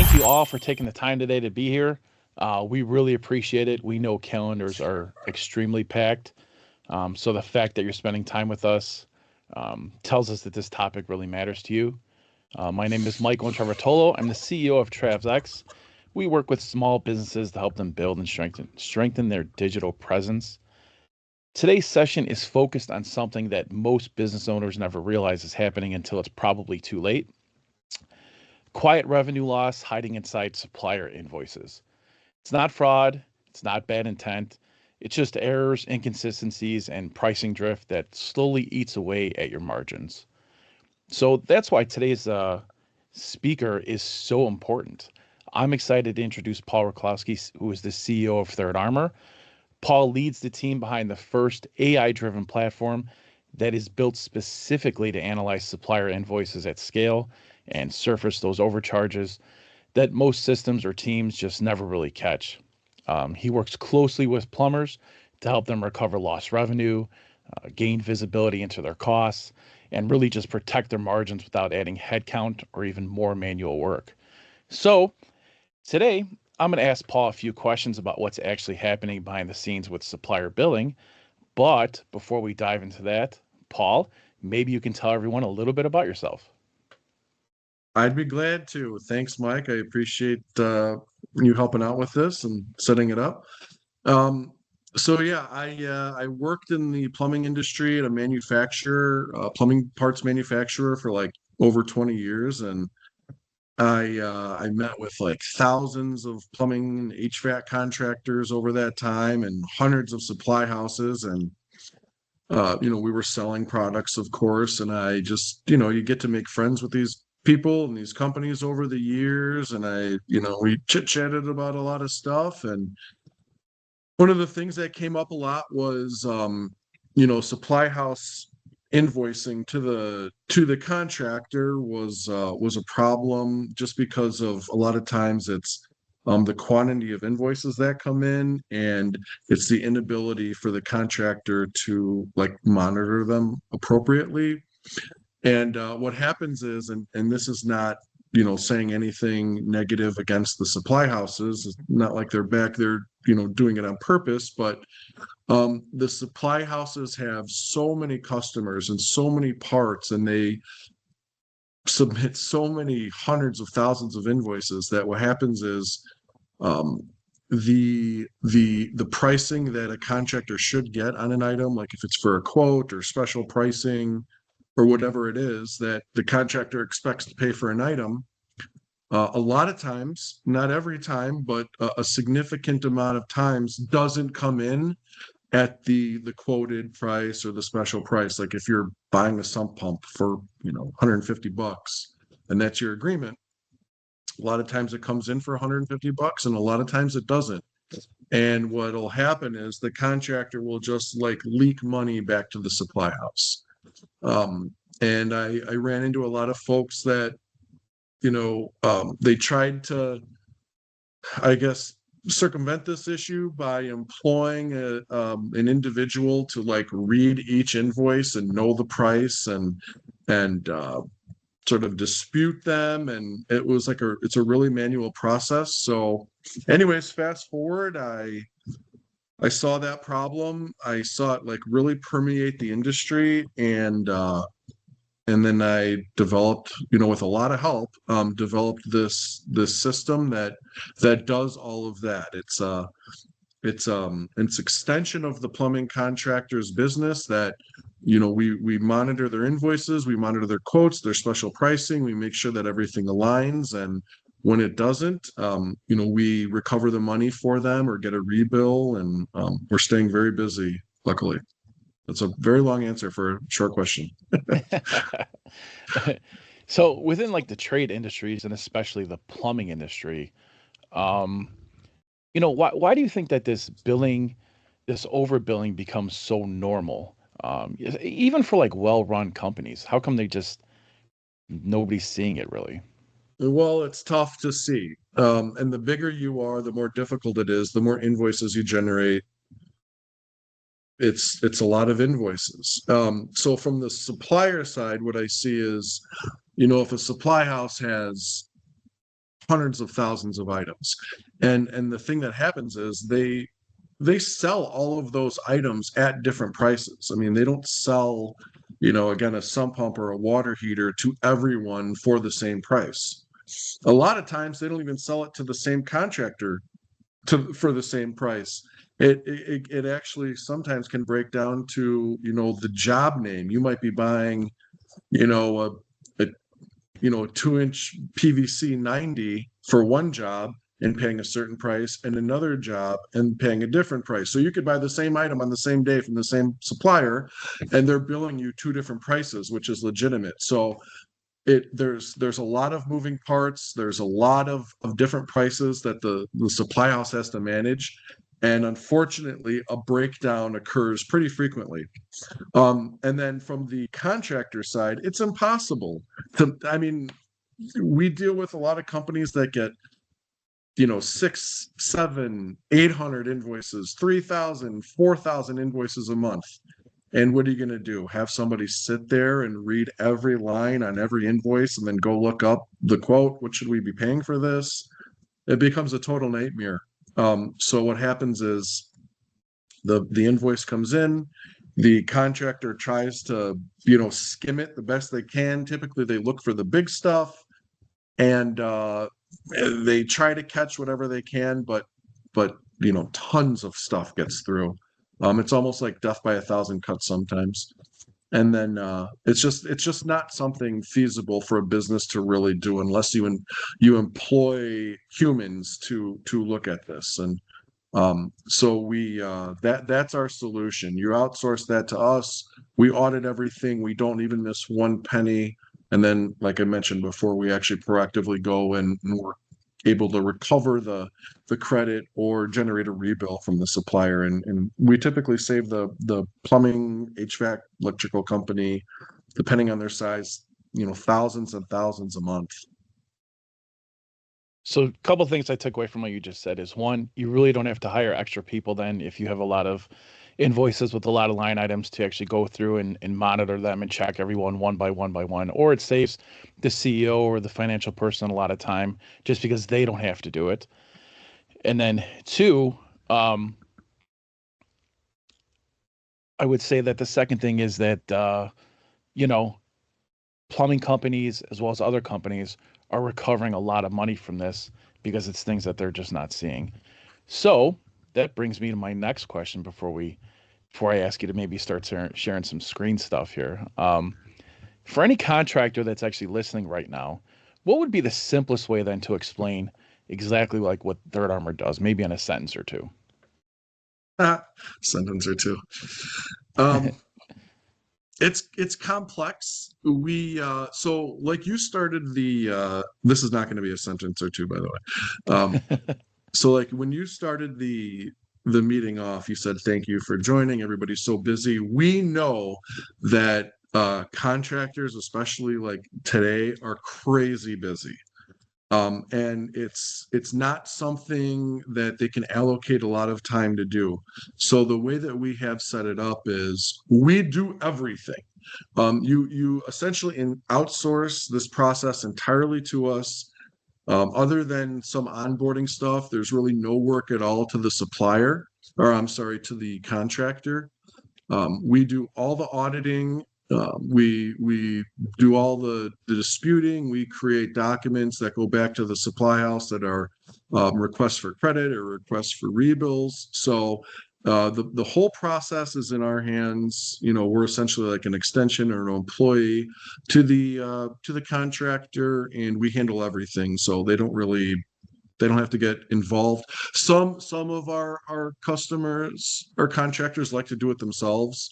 thank you all for taking the time today to be here. We really appreciate it. We know calendars are extremely packed. So the fact that you're spending time with us tells us that this topic really matters to you. My name is Michael Intravertolo. I'm the CEO of TravsX. We work with small businesses to help them build and strengthen their digital presence. Today's session is focused on something that most business owners never realize is happening until it's probably too late. Quiet revenue loss hiding inside supplier invoices. It's not fraud, it's not bad intent. It's just errors, inconsistencies, and pricing drift that slowly eats away at your margins. So that's why today's speaker is so important. I'm excited to introduce Paul Raklowski, who is the CEO of Third Armor. Paul leads the team behind the first AI-driven platform that is built specifically to analyze supplier invoices at scale and surface those overcharges that most systems or teams just never really catch. He works closely with plumbers to help them recover lost revenue, gain visibility into their costs, and really just protect their margins without adding headcount or even more manual work. So today, I'm going to ask Paul a few questions about what's actually happening behind the scenes with supplier billing. But before we dive into that, Paul, maybe you can tell everyone a little bit about yourself. I'd be glad to. Thanks, Mike. I appreciate you helping out with this and setting it up. I worked in the plumbing industry at a manufacturer, plumbing parts manufacturer for like over 20 years, and I met with like thousands of plumbing and HVAC contractors over that time, and hundreds of supply houses, and we were selling products, of course, and I just, you get to make friends with these people and these companies over the years, and we chit-chatted about a lot of stuff. And one of the things that came up a lot was supply house invoicing to the contractor was a problem, just because of a lot of times it's the quantity of invoices that come in, and it's the inability for the contractor to like monitor them appropriately. And what happens is, and this is not, saying anything negative against the supply houses. It's not like they're back there, doing it on purpose, but the supply houses have so many customers and so many parts, and they submit so many hundreds of thousands of invoices, that what happens is the pricing that a contractor should get on an item, like if it's for a quote or special pricing or whatever it is that the contractor expects to pay for an item, a lot of times, not every time, but a significant amount of times, doesn't come in at the quoted price or the special price. Like if you're buying a sump pump for $150 and that's your agreement, a lot of times it comes in for $150 and a lot of times it doesn't. And what'll happen is the contractor will just like leak money back to the supply house. And I ran into a lot of folks that, they tried to, I guess, circumvent this issue by employing an individual to like read each invoice and know the price and sort of dispute them. And it was like it's a really manual process. So anyways, fast forward, I saw that problem. I saw it like really permeate the industry, and then I developed, with a lot of help, developed this system that does all of that. It's extension of the plumbing contractor's business, that we monitor their invoices, we monitor their quotes, their special pricing, we make sure that everything aligns, and when it doesn't, we recover the money for them or get a rebill, and we're staying very busy, luckily. That's a very long answer for a short question. So within like the trade industries and especially the plumbing industry, why do you think that this overbilling becomes so normal? Even for like well-run companies, how come nobody's seeing it really? Well, it's tough to see. And the bigger you are, the more difficult it is, the more invoices you generate. It's a lot of invoices. So from the supplier side, what I see is, if a supply house has hundreds of thousands of items. And the thing that happens is they sell all of those items at different prices. I mean, they don't sell, again, a sump pump or a water heater to everyone for the same price. A lot of times they don't even sell it to the same contractor for the same price. It actually sometimes can break down to, the job name. You might be buying, a 2-inch PVC 90 for one job and paying a certain price, and another job and paying a different price. So you could buy the same item on the same day from the same supplier, and they're billing you two different prices, which is legitimate. So there's a lot of moving parts. There's a lot of different prices that the supply house has to manage. And unfortunately, a breakdown occurs pretty frequently. And then from the contractor side, it's impossible I mean, we deal with a lot of companies that get, 6, 7, 800 invoices, 3,000, 4,000 invoices a month. And what are you going to do? Have somebody sit there and read every line on every invoice and then go look up the quote? What should we be paying for this? It becomes a total nightmare. So what happens is the invoice comes in, the contractor tries to, skim it the best they can. Typically, they look for the big stuff, and they try to catch whatever they can, but tons of stuff gets through. It's almost like death by a thousand cuts sometimes. And then it's just not something feasible for a business to really do unless you employ humans to look at this. And so that's our solution. You outsource that to us. We audit everything. We don't even miss one penny. And then, like I mentioned before, we actually proactively go and we're able to recover the credit or generate a rebill from the supplier. And we typically save the plumbing, HVAC, electrical company, depending on their size, thousands and thousands a month. So a couple of things I took away from what you just said is, one, you really don't have to hire extra people then if you have a lot of invoices with a lot of line items to actually go through and monitor them and check everyone one by one, or it saves the CEO or the financial person a lot of time just because they don't have to do it. And then two, I would say that the second thing is that, plumbing companies as well as other companies are recovering a lot of money from this because it's things that they're just not seeing. So that brings me to my next question before I ask you to maybe start sharing some screen stuff here. For any contractor that's actually listening right now, what would be the simplest way then to explain exactly like what Third Armor does, maybe in a sentence or two? Sentence or two. Um, it's complex. So like you started this is not going to be a sentence or two, by the way. So like when you started the meeting off, you said thank you for joining. Everybody's so busy. We know that contractors, especially like today, are crazy busy. And it's not something that they can allocate a lot of time to do. So the way that we have set it up is we do everything. You essentially outsource this process entirely to us. Other than some onboarding stuff, there's really no work at all to the supplier, or I'm sorry, to the contractor. We do all the auditing. We do all the disputing. We create documents that go back to the supply house that are requests for credit or requests for rebills. So the whole process is in our hands. We're essentially like an extension or an employee to the contractor, and we handle everything. So they don't have to get involved. Some of our customers or contractors like to do it themselves.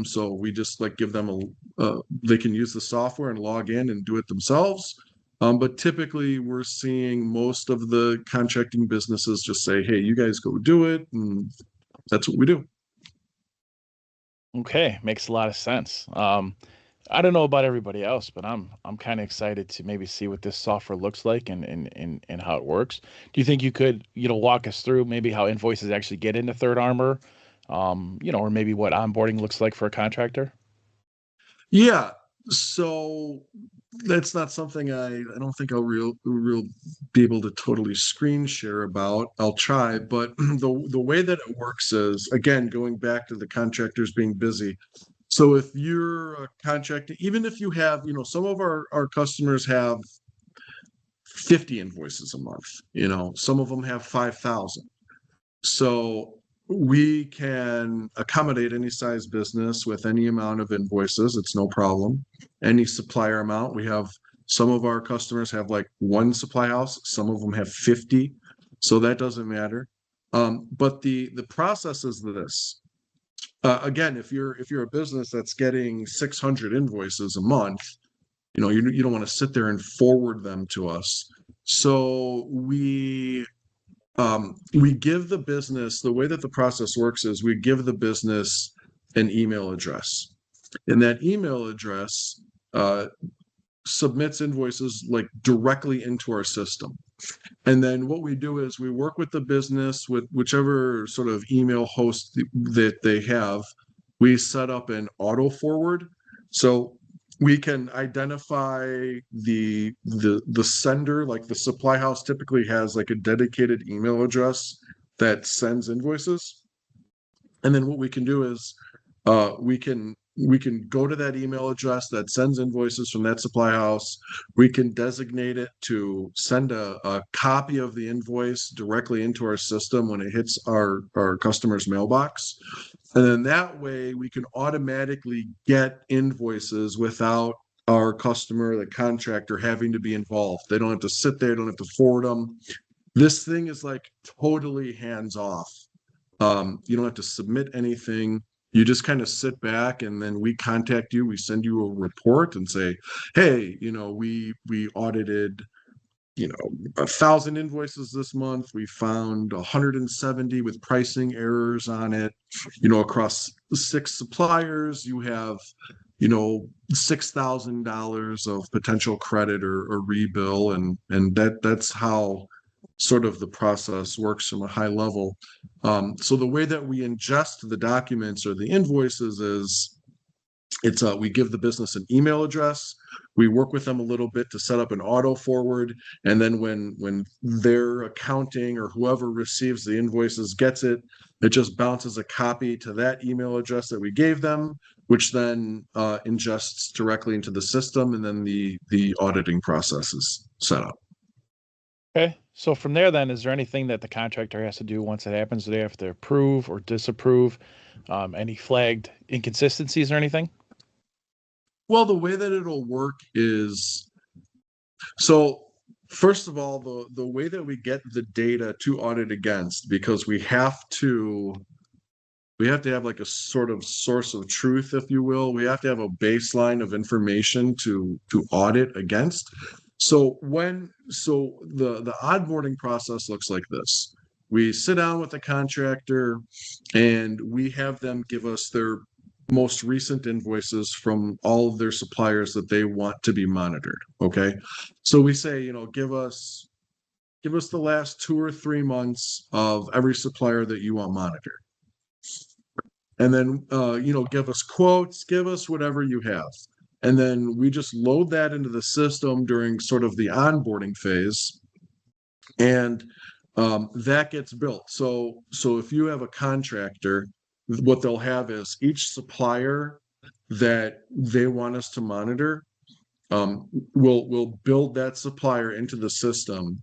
So we just like give them they can use the software and log in and do it themselves. But typically we're seeing most of the contracting businesses just say, hey, you guys go do it. And that's what we do. Okay, makes a lot of sense. I don't know about everybody else, but I'm kind of excited to maybe see what this software looks like and how it works. Do you think you could, walk us through maybe how invoices actually get into Third Armor, or maybe what onboarding looks like for a contractor? Yeah. So that's not something I don't think I'll real be able to totally screen share about. I'll try, but the way that it works is, again, going back to the contractors being busy. So if you're a contractor, even if you have, some of our customers have 50 invoices a month, some of them have 5,000. So we can accommodate any size business with any amount of invoices. It's no problem. Any supplier amount. We have some of our customers have like one supply house, some of them have 50. So that doesn't matter. But the process is this. Again, if you're a business that's getting 600 invoices a month, you don't want to sit there and forward them to us. So we give the business, the way that the process works is we give the business an email address, and that email address submits invoices like directly into our system. And then what we do is we work with the business with whichever sort of email host that they have. We set up an auto forward. So we can identify the sender, like the supply house typically has like a dedicated email address that sends invoices. And then what we can do is we can go to that email address that sends invoices from that supply house. We can designate it to send a copy of the invoice directly into our system when it hits our customer's mailbox. And then that way we can automatically get invoices without our customer, the contractor, having to be involved. They don't have to sit there, don't have to forward them. This thing is like totally hands off. You don't have to submit anything. You just kind of sit back, and then we contact you. We send you a report and say, hey, we audited 1,000 invoices this month. We found 170 with pricing errors on it. Across 6 suppliers, you have $6,000 of potential credit or rebill, and that's how sort of the process works from a high level. So the way that we ingest the documents or the invoices is we give the business an email address. We work with them a little bit to set up an auto forward, and then when their accounting or whoever receives the invoices gets it, it just bounces a copy to that email address that we gave them, which then ingests directly into the system, and then the auditing process is set up. Okay. So from there, then, is there anything that the contractor has to do once it happens? Do they have to approve or disapprove any flagged inconsistencies or anything? Well, the way that it'll work is, so first of all, the way that we get the data to audit against, because we have to have like a sort of source of truth, if you will. We have to have a baseline of information to audit against. So the onboarding process looks like this. We sit down with the contractor and we have them give us their most recent invoices from all of their suppliers that they want to be monitored. Okay. So we say, give us the last 2 or 3 months of every supplier that you want monitored. And then, give us quotes, give us whatever you have. And then we just load that into the system during sort of the onboarding phase. And that gets built. So if you have a contractor, what they'll have is each supplier that they want us to monitor, we'll build that supplier into the system,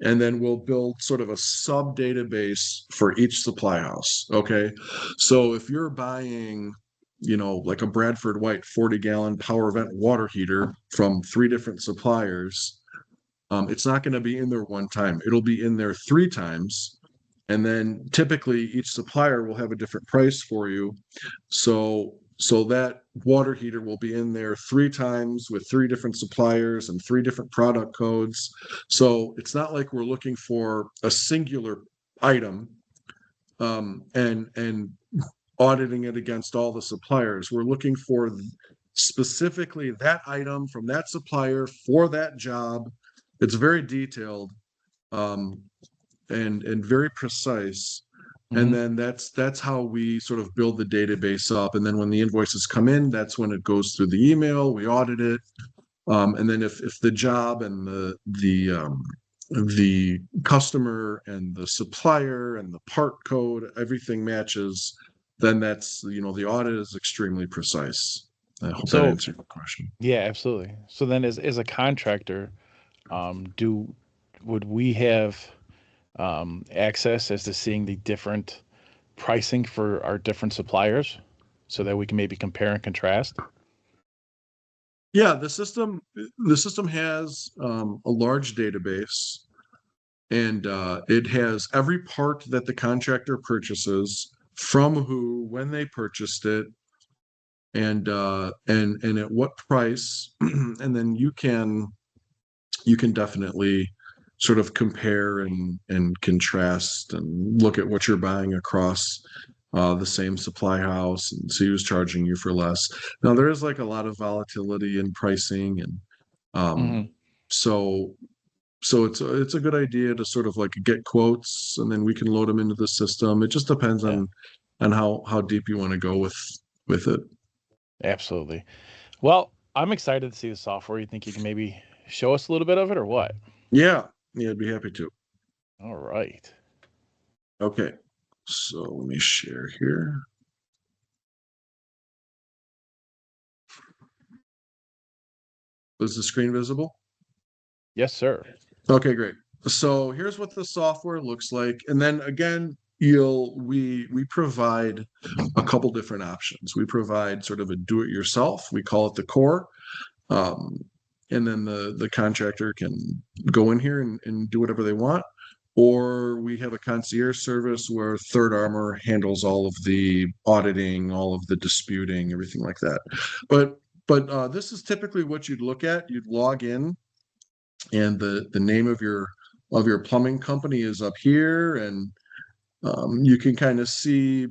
and then we'll build sort of a sub database for each supply house. Okay. So if you're buying, like a Bradford White 40-gallon power vent water heater from 3 different suppliers, it's not going to be in there one time. It'll be in there 3 times. And then typically each supplier will have a different price for you. So that water heater will be in there 3 times with 3 different suppliers and 3 different product codes. So it's not like we're looking for a singular item and auditing it against all the suppliers. We're looking for specifically that item from that supplier for that job. It's very detailed and very precise. And Mhm. then that's how we sort of build the database up. And then when the invoices come in, that's when it goes through the email, we audit it. And then if the job and the customer and the supplier and the part code, everything matches, then that's, the audit is extremely precise. I hope that So answered your question. yeah, absolutely. So then, as a contractor, do would we have access as to seeing the different pricing for our different suppliers, so that we can maybe compare and contrast? Yeah, the system has a large database, and it has every part that the contractor purchases, from who, when they purchased it, and at what price. And then you can definitely sort of compare and contrast and look at what you're buying across the same supply house and see who's charging you for less. Now there is like a lot of volatility in pricing, and um, Hmm. so it's a good idea to sort of like get quotes, and then we can load them into the system. It just depends Yeah, on how deep you want to go with it. absolutely. Well, I'm excited to see the software. You think you can maybe show us a little bit of it, or what? Yeah, I'd be happy to. All right. Okay, so let me share here. Is the screen visible? Yes, sir. Okay, great. So here's what the software looks like. And then again, we provide a couple different options. We provide sort of a do-it-yourself. We call it the core. Um, and then the contractor can go in here and do whatever they want. Or we have a concierge service where Third Armor handles all of the auditing, all of the disputing, everything like that. But this is typically what you'd look at. You'd log in, and the name of your plumbing company is up here, and you can kind of see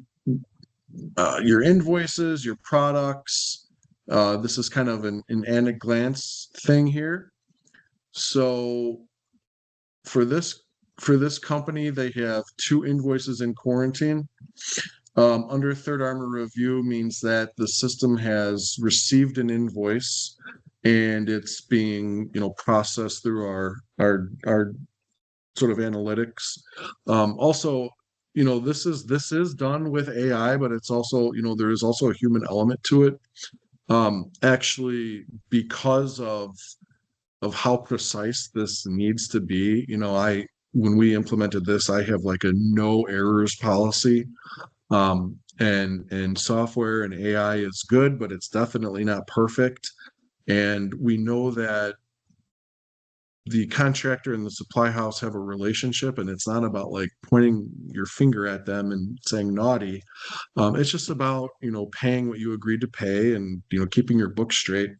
your invoices, your products. This is kind of an at a glance thing here. So for this for this company, they have two invoices in quarantine. Under Third Armor review means that the system has received an invoice, and it's being processed through our sort of analytics. Also, this is done with AI, but it's also, there is also a human element to it. Actually, because of how precise this needs to be, when we implemented this, I have like a no errors policy. And software and AI is good, but it's definitely not perfect. And we know that the contractor and the supply house have a relationship, and it's not about like pointing your finger at them and saying naughty. It's just about paying what you agreed to pay, and keeping your book straight.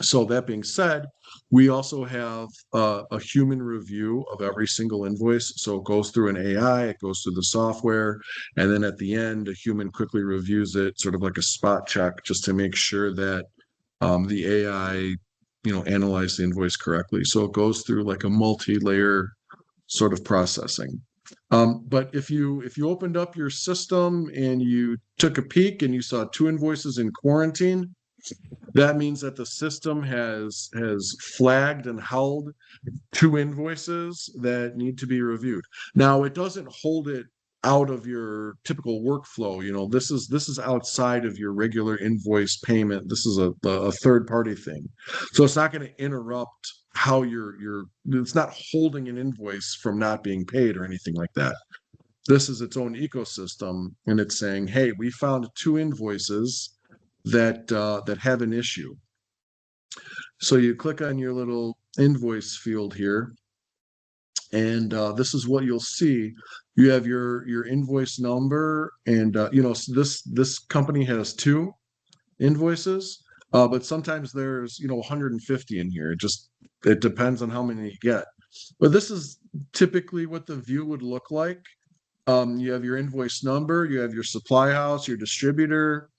So that being said, we also have a human review of every single invoice. So it goes through an AI, it goes through the software, and then at the end, a human quickly reviews it, sort of like a spot check, just to make sure that the AI, analyzed the invoice correctly. So it goes through like a multi-layer sort of processing. But if you opened up your system and you took a peek and you saw two invoices in quarantine, that means that the system has flagged and held two invoices that need to be reviewed. Now, it doesn't hold it out of your typical workflow. This is outside of your regular invoice payment. This is a third party thing, so it's not going to interrupt how it's not holding an invoice from not being paid or anything like that. This is its own ecosystem, and it's saying, hey, we found two invoices that have an issue. So you click on your little invoice field here, and this is what you'll see. You have your invoice number, and this company has two invoices, but sometimes there's 150 in here. It depends on how many you get. But this is typically what the view would look like. You have your invoice number, you have your supply house, your distributor,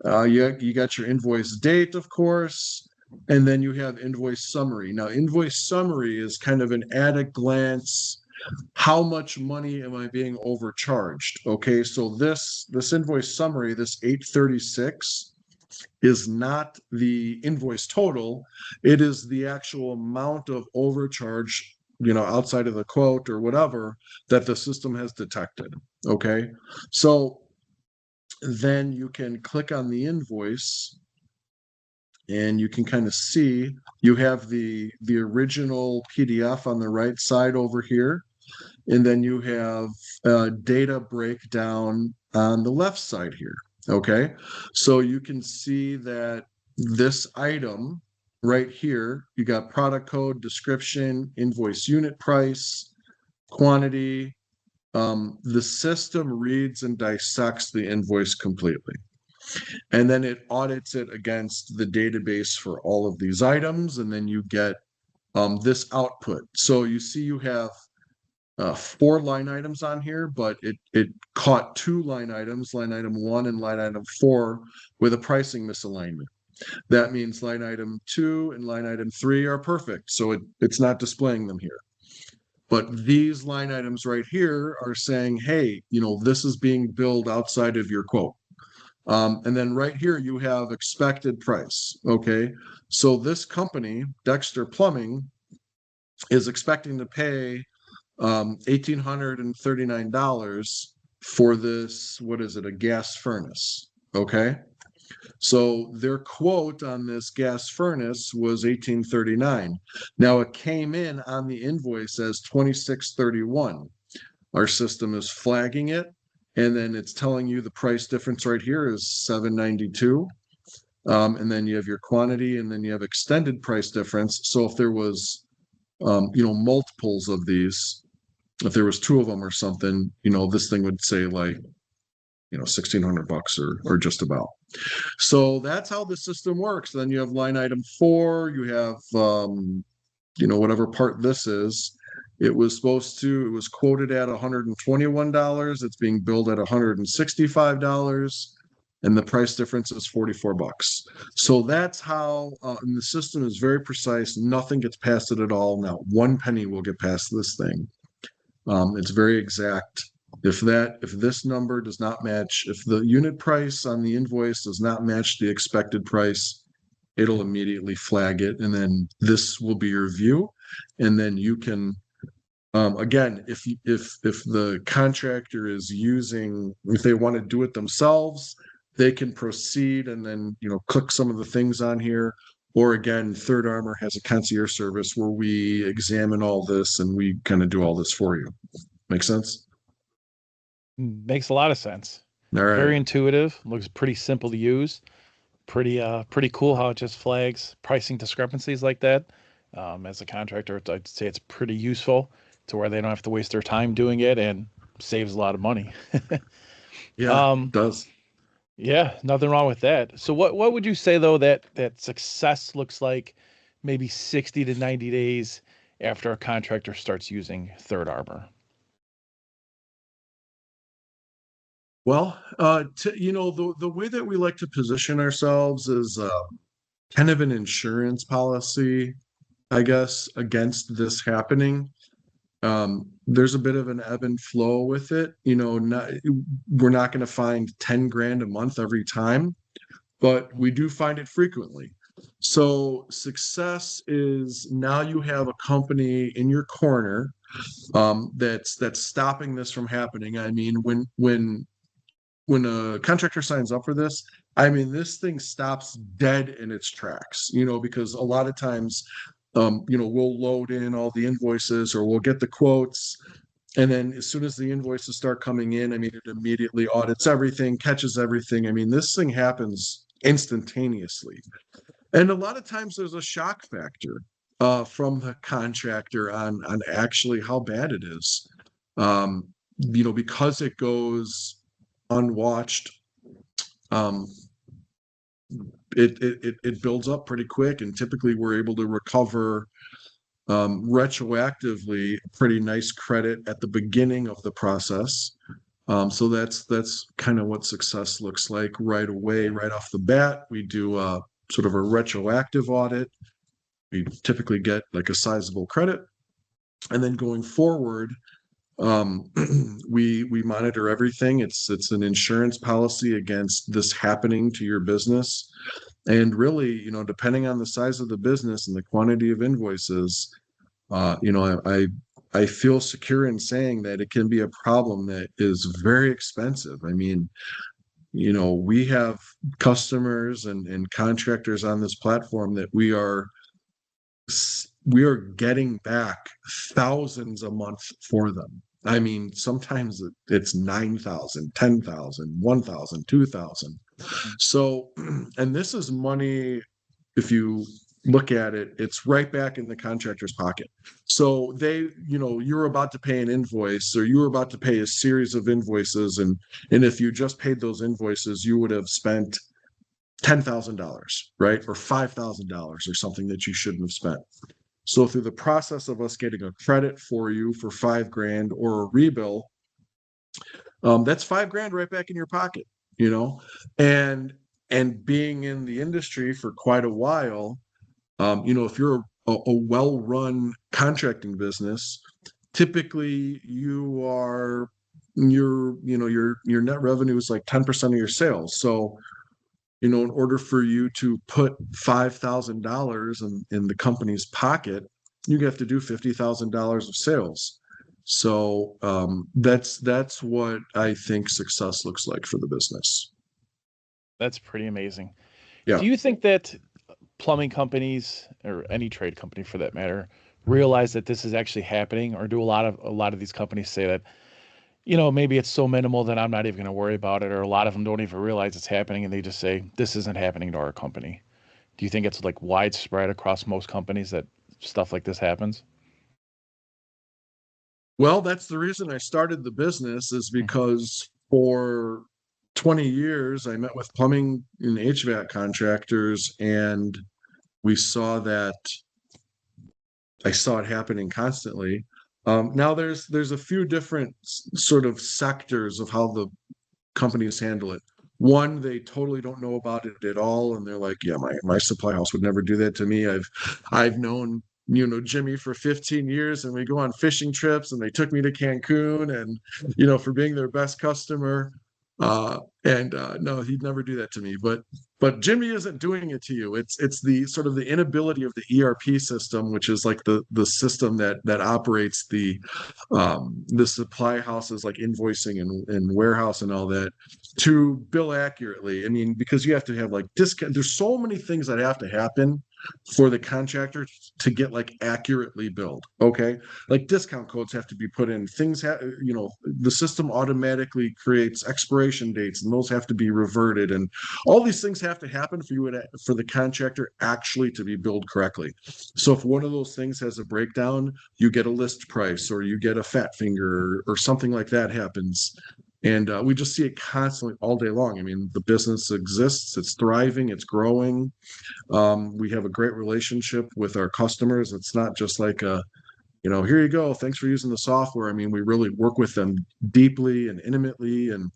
you got your invoice date, of course, and then you have invoice summary. Now, invoice summary is kind of an at a glance. how much money am I being overcharged? Okay, so this invoice summary, this 836, is not the invoice total. It is the actual amount of overcharge, outside of the quote or whatever that the system has detected. Okay, so then you can click on the invoice and you can kind of see you have the original PDF on the right side over here, and then you have data breakdown on the left side here. Okay, so you can see that this item right here, you got product code, description, invoice unit price, quantity. The system reads and dissects the invoice completely, and then it audits it against the database for all of these items, and then you get this output. So you see you have 4 line items on here, but it caught 2 line items, line item 1 and line item 4, with a pricing misalignment. That means line item 2 and line item 3 are perfect, so it's not displaying them here. But these line items right here are saying, hey, this is being billed outside of your quote. And then right here, you have expected price. Okay, so this company, Dexter Plumbing, is expecting to pay $1,839 for this, what is it, a gas furnace. Okay, so their quote on this gas furnace was $1,839. Now it came in on the invoice as $2,631. Our system is flagging it, and then it's telling you the price difference right here is $792. And then you have your quantity, and then you have extended price difference. So if there was multiples of these, if there was 2 of them or something, this thing would say like, $1,600 or just about. So that's how the system works. Then you have line item 4, you have whatever part this is. It was quoted at $121. It's being billed at $165, and the price difference is $44. So that's how, and the system is very precise. Nothing gets past it at all. Not 1 penny will get past this thing. It's very exact. If this number does not match, if the unit price on the invoice does not match the expected price, it'll immediately flag it, and then this will be your view, and then you can, again, if the contractor is if they want to do it themselves, they can proceed and then click some of the things on here. Or again, Third Armor has a concierge service where we examine all this and we kind of do all this for you. Make sense? Makes a lot of sense. All right. Very intuitive. Looks pretty simple to use. Pretty cool how it just flags pricing discrepancies like that. As a contractor, I'd say it's pretty useful to where they don't have to waste their time doing it, and saves a lot of money. Yeah, it does. Yeah, nothing wrong with that. So what would you say though that success looks like maybe 60 to 90 days after a contractor starts using Third Armor? Well, the way that we like to position ourselves is kind of an insurance policy, I guess, against this happening. There's a bit of an ebb and flow with it. We're not going to find 10 grand a month every time, but we do find it frequently. So success is now you have a company in your corner that's stopping this from happening. I mean, when a contractor signs up for this, I mean, this thing stops dead in its tracks, because a lot of times, we'll load in all the invoices or we'll get the quotes. And then as soon as the invoices start coming in, I mean, it immediately audits everything, catches everything. I mean, this thing happens instantaneously. And a lot of times there's a shock factor from the contractor on actually how bad it is. Because it goes unwatched, it builds up pretty quick, and typically we're able to recover retroactively pretty nice credit at the beginning of the process. So that's kind of what success looks like right away, right off the bat. We do sort of a retroactive audit. We typically get like a sizable credit. And then going forward, um, we monitor everything. It's an insurance policy against this happening to your business. And really, depending on the size of the business and the quantity of invoices, I feel secure in saying that it can be a problem that is very expensive. I mean, we have customers and contractors on this platform that we are getting back thousands a month for them. I mean, sometimes it's 9,000, 10,000, 1,000, 2,000. So, and this is money, if you look at it, it's right back in the contractor's pocket. So you're about to pay an invoice, or you were about to pay a series of invoices, and if you just paid those invoices, you would have spent $10,000, right? Or $5,000 or something that you shouldn't have spent. So through the process of us getting a credit for you for $5,000 or a rebill, that's $5,000 right back in your pocket, you know, and being in the industry for quite a while, if you're a well-run contracting business, typically your net revenue is like 10% of your sales. So in order for you to put $5,000 in the company's pocket, you have to do $50,000 of sales. So that's what I think success looks like for the business. That's pretty amazing. Yeah. Do you think that plumbing companies or any trade company for that matter realize that this is actually happening, or do a lot of these companies say that, maybe it's so minimal that I'm not even going to worry about it, or a lot of them don't even realize it's happening and they just say this isn't happening to our company? Do you think it's like widespread across most companies that stuff like this happens? Well, that's the reason I started the business, is Mhm. because for 20 years I met with plumbing and HVAC contractors, and we saw that I saw it happening constantly. Now there's a few different sort of sectors of how the companies handle it. One, they totally don't know about it at all, and they're like, "Yeah, my supply house would never do that to me. I've known Jimmy for 15 years, and we go on fishing trips, and they took me to Cancun, and for being their best customer. And no, he'd never do that to me. But Jimmy isn't doing it to you. It's the sort of the inability of the ERP system, which is like the system that operates the supply houses, like invoicing and warehouse and all that, to bill accurately. I mean, because you have to have like discount. There's so many things that have to happen for the contractor to get like accurately billed. Okay, like discount codes have to be put in. The system automatically creates expiration dates, and those have to be reverted, and all these things have to happen for the contractor actually to be billed correctly. So if one of those things has a breakdown, you get a list price, or you get a fat finger, or something like that happens. And we just see it constantly all day long. I mean, the business exists, it's thriving, it's growing. We have a great relationship with our customers. It's not just like here you go, thanks for using the software. I mean, we really work with them deeply and intimately, and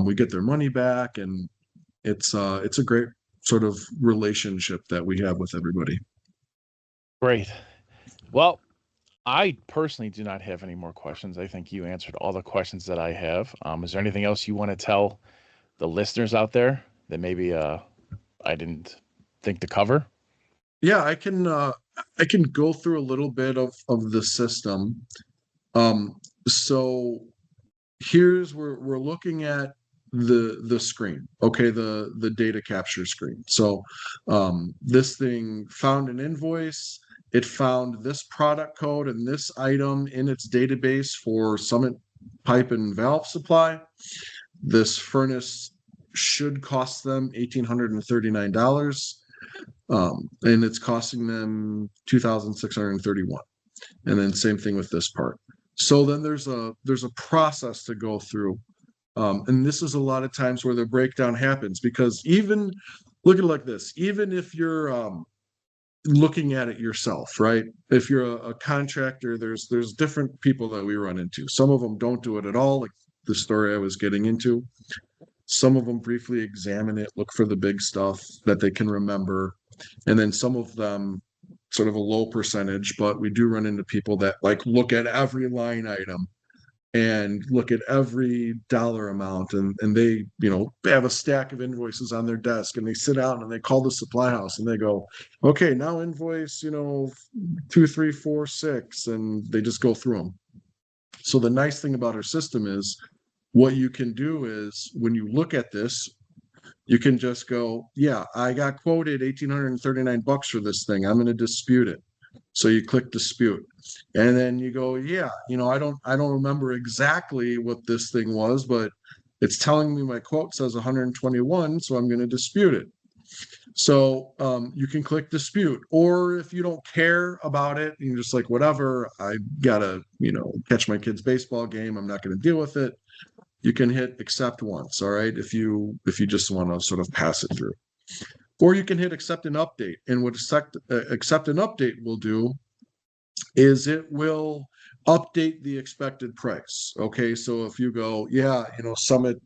we get their money back, and it's a great sort of relationship that we have with everybody. Great. Well, I personally do not have any more questions. I think you answered all the questions that I have. Is there anything else you want to tell the listeners out there that maybe I didn't think to cover? Yeah, I can go through a little bit of the system. So here's where we're looking at the screen. Okay, the data capture screen. So this thing found an invoice. It found this product code and this item in its database for Summit Pipe and Valve Supply. This furnace should cost them $1,839, and it's costing them $2,631. And then same thing with this part. So then there's a process to go through, and this is a lot of times where the breakdown happens, because even look at it like this: even if you're looking at it yourself, right? If you're a contractor, there's different people that we run into. Some of them don't do it at all, like the story I was getting into. Some of them briefly examine it, look for the big stuff that they can remember, and then some of them sort of a low percentage, but we do run into people that like look at every line item and look at every dollar amount, and they, you know, they have a stack of invoices on their desk, and they sit down and they call the supply house and they go, okay, now invoice, you know, 2346, and they just go through them. So the nice thing about our system is what you can do is when you look at this, you can just go, yeah, I got quoted $1,839 for this thing. I'm going to dispute it. So you click dispute, and then you go, yeah, you know, I don't remember exactly what this thing was, but it's telling me my quote says 121, so I'm going to dispute it. So you can click dispute, or if you don't care about it, you're just like, whatever, I gotta, you know, catch my kid's baseball game, I'm not going to deal with it. You can hit accept once, all right, if you just want to sort of pass it through. Or you can hit accept and update. And what accept and update will do is it will update the expected price. Okay, so if you go, yeah, you know, Summit,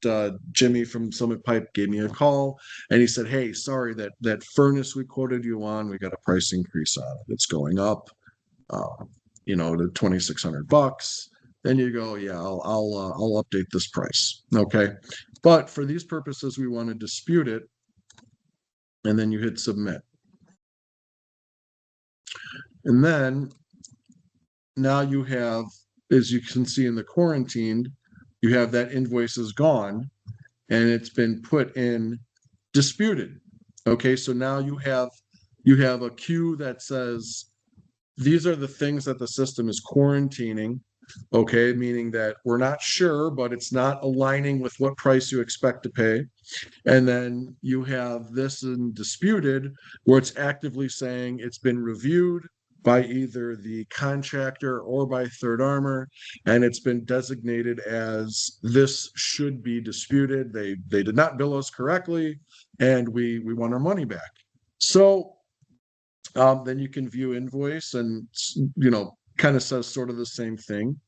Jimmy from Summit Pipe gave me a call and he said, hey, sorry, that furnace we quoted you on, we got a price increase on it. It's going up, you know, to $2,600. Then you go, yeah, I'll update this price. Okay, but for these purposes, we want to dispute it, and then you hit submit. And then now you have, as you can see in the quarantined, you have that invoice is gone and it's been put in disputed. Okay, so now you have a queue that says these are the things that the system is quarantining. Okay, meaning that we're not sure, but it's not aligning with what price you expect to pay. And then you have this in disputed, where it's actively saying it's been reviewed by either the contractor or by Third Armor, and it's been designated as this should be disputed. They did not bill us correctly, and we want our money back. So then you can view invoice, and you know, kind of says sort of the same thing.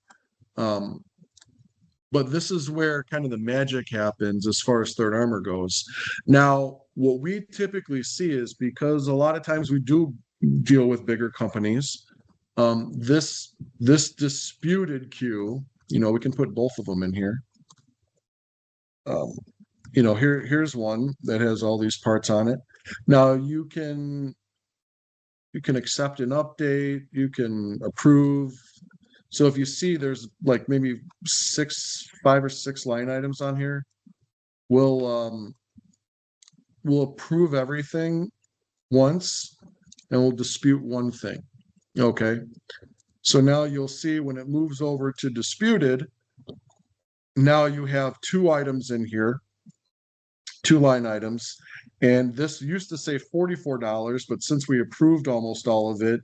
But this is where kind of the magic happens as far as Third Armor goes. Now, what we typically see is, because a lot of times we do deal with bigger companies, this disputed queue, you know, we can put both of them in here. You know, here's one that has all these parts on it. Now you can accept an update, you can approve. So if you see there's like maybe 5 or 6 line items on here, we'll approve everything once and we'll dispute one thing. Okay. So now you'll see when it moves over to disputed, now you have 2 items in here, 2 line items. And this used to say $44, but since we approved almost all of it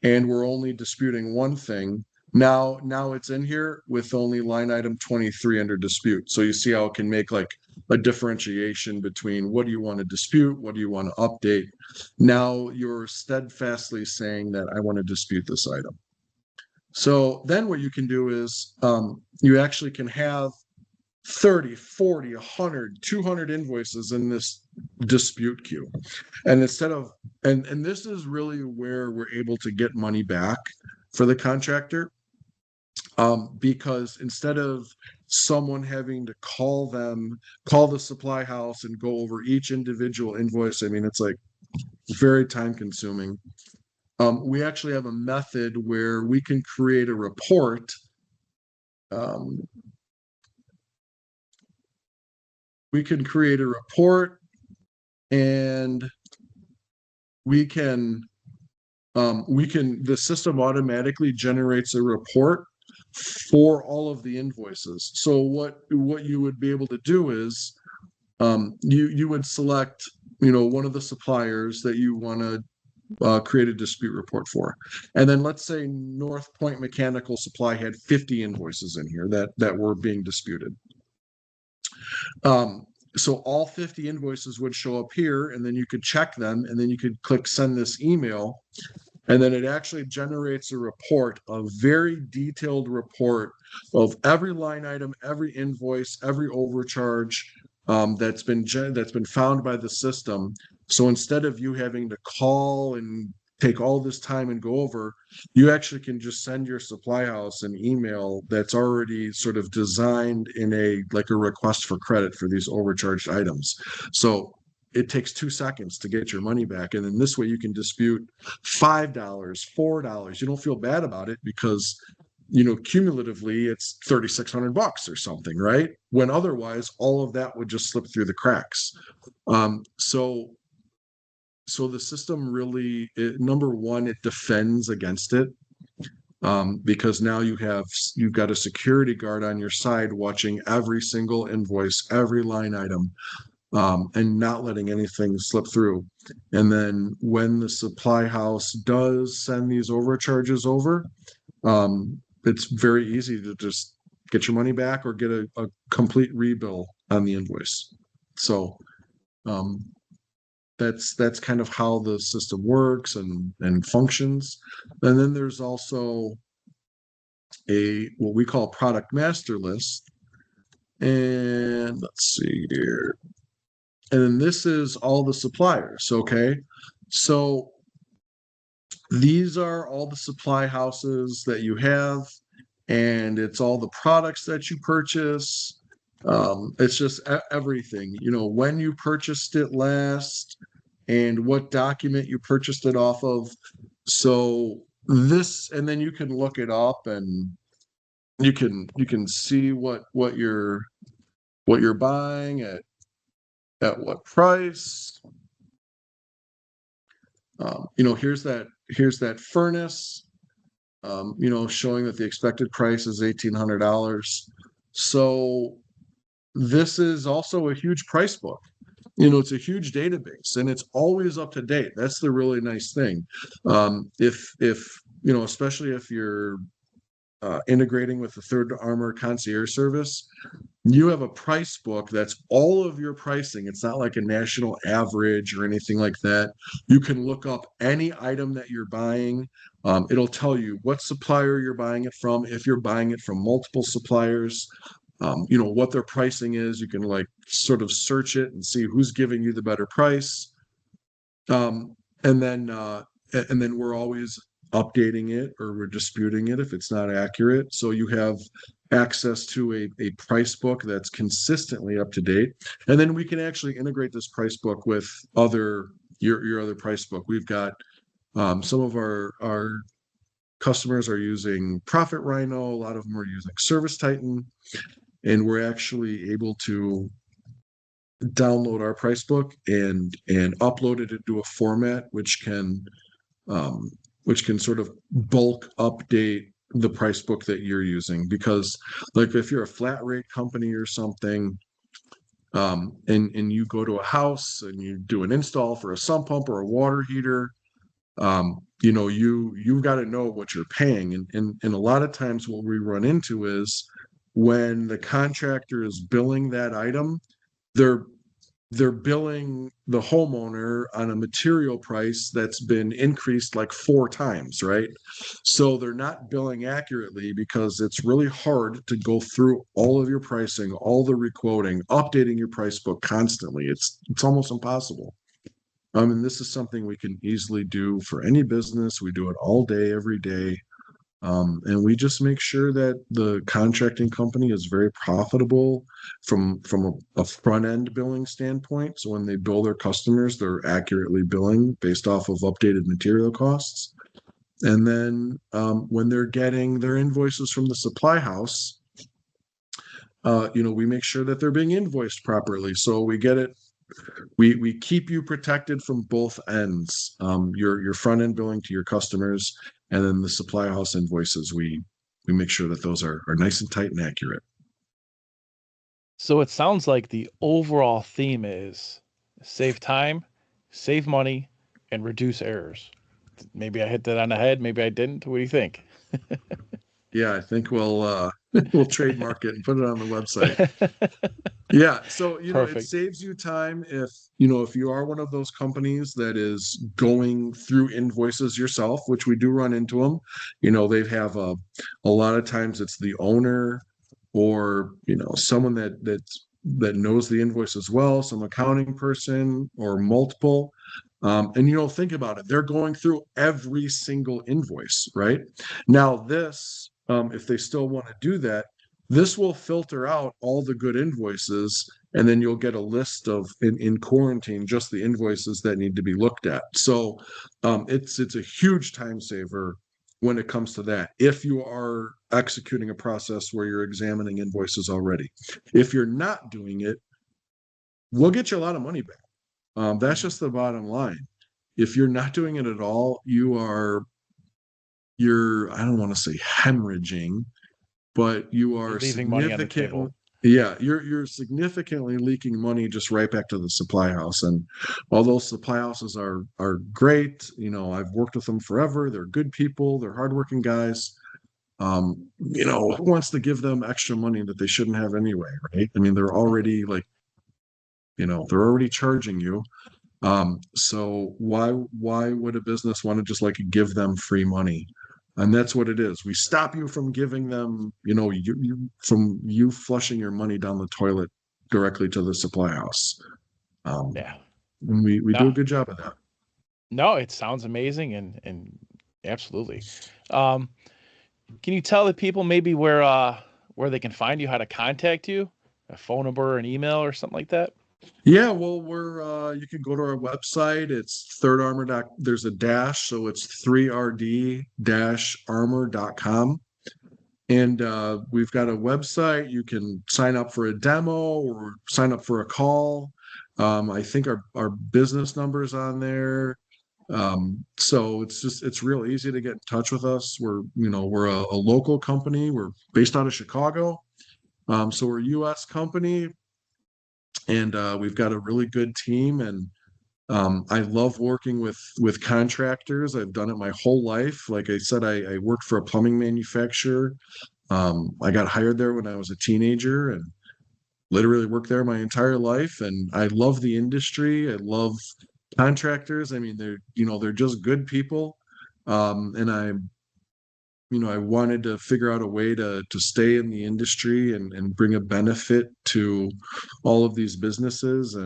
and we're only disputing one thing, now it's in here with only line item 23 under dispute. So you see how it can make like a differentiation between what do you want to dispute, what do you want to update. Now you're steadfastly saying that I want to dispute this item. So then what you can do is you actually can have 30, 40, 100, 200 invoices in this dispute queue. And instead of, and this is really where we're able to get money back for the contractor. Because instead of someone having to call the supply house and go over each individual invoice, I mean, it's like very time consuming. We actually have a method where we can create a report. We can create a report, and the system automatically generates a report for all of the invoices. So what you would be able to do is you would select, you know, one of the suppliers that you want to create a dispute report for. And then let's say North Point Mechanical Supply had 50 invoices in here that were being disputed. So all 50 invoices would show up here, and then you could check them, and then you could click send this email, and then it actually generates a report, a very detailed report of every line item, every invoice, every overcharge that's been found by the system. So instead of you having to call and take all this time and go over, you actually can just send your supply house an email that's already sort of designed in a request for credit for these overcharged items. So it takes 2 seconds to get your money back. And then this way you can dispute $5, $4. You don't feel bad about it because cumulatively it's $3,600 or something, right? When otherwise all of that would just slip through the cracks. So the system really, number one, it defends against it, because now you've got a security guard on your side watching every single invoice, every line item, and not letting anything slip through. And then when the supply house does send these overcharges over, it's very easy to just get your money back or get a complete rebill on the invoice. So that's kind of how the system works and functions. And then there's also what we call product master list. And let's see here. And then this is all the suppliers. Okay. So these are all the supply houses that you have, and it's all the products that you purchase. It's just everything, when you purchased it last and what document you purchased it off of. So and then you can look it up and you can see what you're buying at what price. Here's that furnace, showing that the expected price is $1,800. So this is also a huge price book. It's a huge database and it's always up to date. That's the really nice thing. If especially if you're integrating with the Third Armor concierge service, you have a price book that's all of your pricing. It's not like a national average or anything like that. You can look up any item that you're buying. It'll tell you what supplier you're buying it from. If you're buying it from multiple suppliers, what their pricing is. You can sort of search it and see who's giving you the better price. And then we're always updating it or we're disputing it if it's not accurate. So you have access to a price book that's consistently up to date. And then we can actually integrate this price book with your other price book. We've got some of our customers are using Profit Rhino. A lot of them are using Service Titan. And we're actually able to download our price book and upload it into a format which can sort of bulk update the price book that you're using. Because if you're a flat rate company or something, and you go to a house and you do an install for a sump pump or a water heater, you've got to know what you're paying. And a lot of times what we run into is when the contractor is billing that item, they're billing the homeowner on a material price that's been increased 4 times, right? So they're not billing accurately because it's really hard to go through all of your pricing, all the requoting, updating your price book constantly. It's almost impossible. And this is something we can easily do for any business. We do it all day, every day. And we just make sure that the contracting company is very profitable from a front-end billing standpoint. So when they bill their customers, they're accurately billing based off of updated material costs. And then when they're getting their invoices from the supply house, we make sure that they're being invoiced properly. So we get it. We keep you protected from both ends. Your front-end billing to your customers, and then the supply house invoices, we make sure that those are nice and tight and accurate. So it sounds like the overall theme is save time, save money, and reduce errors. Maybe I hit that on the head. Maybe I didn't. What do you think? Yeah, I think we'll trademark it and put it on the website. Yeah, so Perfect. it saves you time if you are one of those companies that is going through invoices yourself, which we do run into them. They have a lot of times it's the owner or someone that knows the invoice as well, some accounting person or multiple. And think about it. They're going through every single invoice, right? Now, this, if they still want to do that, this will filter out all the good invoices, and then you'll get a list of in quarantine just the invoices that need to be looked at. So it's a huge time saver when it comes to that. If you are executing a process where you're examining invoices already, if you're not doing it, we'll get you a lot of money back. That's just the bottom line. If you're not doing it at all, you're I don't want to say hemorrhaging, but you You're are leaving money on the significantly table. yeah, you're significantly leaking money just right back to the supply house. And although supply houses are great, I've worked with them forever. They're good people, they're hardworking guys. Who wants to give them extra money that they shouldn't have anyway, right? I mean, they're already like, they're already charging you. So why would a business want to just like give them free money? And that's what it is. We stop you from giving them, from you flushing your money down the toilet directly to the supply house. Um, Yeah. and we do No, a good job of that. no, it sounds amazing and absolutely. Um, can you tell the people maybe where they can find you, how to contact you, a phone number, an email, or something like that? Yeah, well, you can go to our website. It's third armor. There's a dash, so it's 3rd-armor.com. And we've got a website. You can sign up for a demo or sign up for a call. I think our business number is on there. So it's real easy to get in touch with us. We're a local company. We're based out of Chicago. So we're a US company, and we've got a really good team. And I love working with contractors. I've done it my whole life. Like I said, I worked for a plumbing manufacturer. I got hired there when I was a teenager and literally worked there my entire life. And I love the industry. I love contractors. I mean, they're just good people. And I wanted to figure out a way to stay in the industry and bring a benefit to all of these businesses.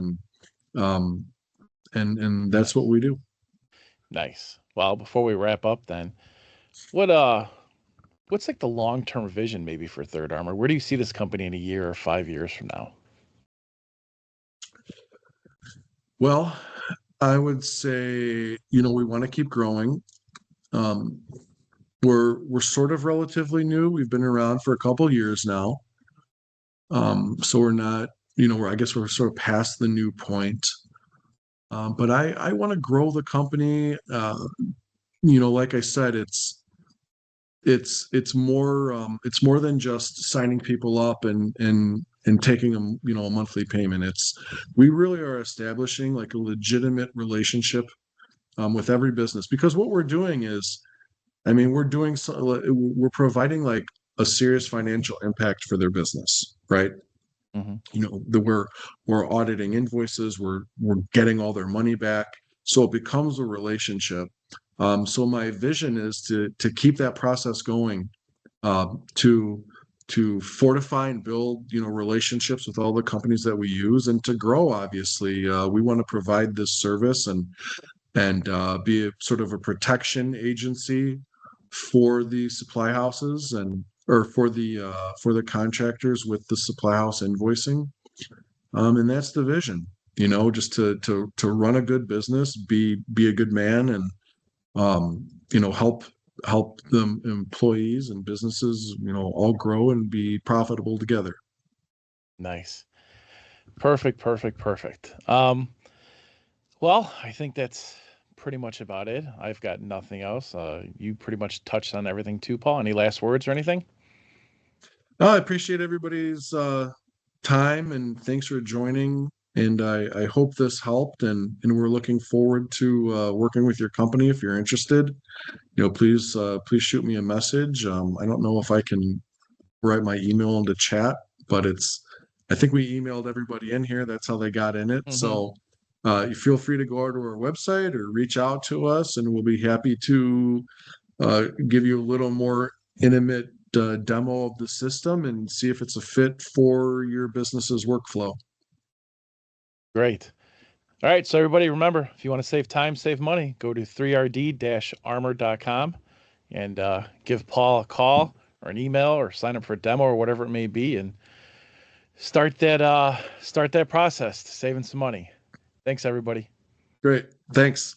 Um, and that's what we do. Nice. Well, before we wrap up, then, what what's like the long term vision maybe for Third Armor? Where do you see this company in a year or 5 years from now? Well, I would say, we want to keep growing. Um, we're sort of relatively new. We've been around for a couple years now. So we're not, I guess we're sort of past the new point. But I want to grow the company. Like I said, it's more than just signing people up and taking them, a monthly payment. We really are establishing like a legitimate relationship with every business, because what we're doing is, I mean, we're providing like a serious financial impact for their business, right? Hmm. We're auditing invoices, we're getting all their money back, so it becomes a relationship. So my vision is to keep that process going, to fortify and build relationships with all the companies that we use, and to grow. Obviously, we want to provide this service and be a sort of a protection agency for the supply houses and or for the contractors with the supply house invoicing. And that's the vision, just to run a good business, be a good man, and help the employees and businesses, all grow and be profitable together. Nice. Perfect, perfect, perfect. Well, I think that's pretty much about it. I've got nothing else. You pretty much touched on everything too, Paul. Any last words or anything? I appreciate everybody's time, and thanks for joining. And I hope this helped, and we're looking forward to working with your company. If you're interested, please shoot me a message. I don't know if I can write my email into chat, but I think we emailed everybody in here. That's how they got in it. Hmm. So you feel free to go to our website or reach out to us, and we'll be happy to give you a little more intimate demo of the system and see if it's a fit for your business's workflow. Great. All right, so everybody remember, if you want to save time, save money, go to 3rd-armor.com and give Paul a call or an email or sign up for a demo or whatever it may be, and start that process to saving some money. Thanks, everybody. Great. Thanks.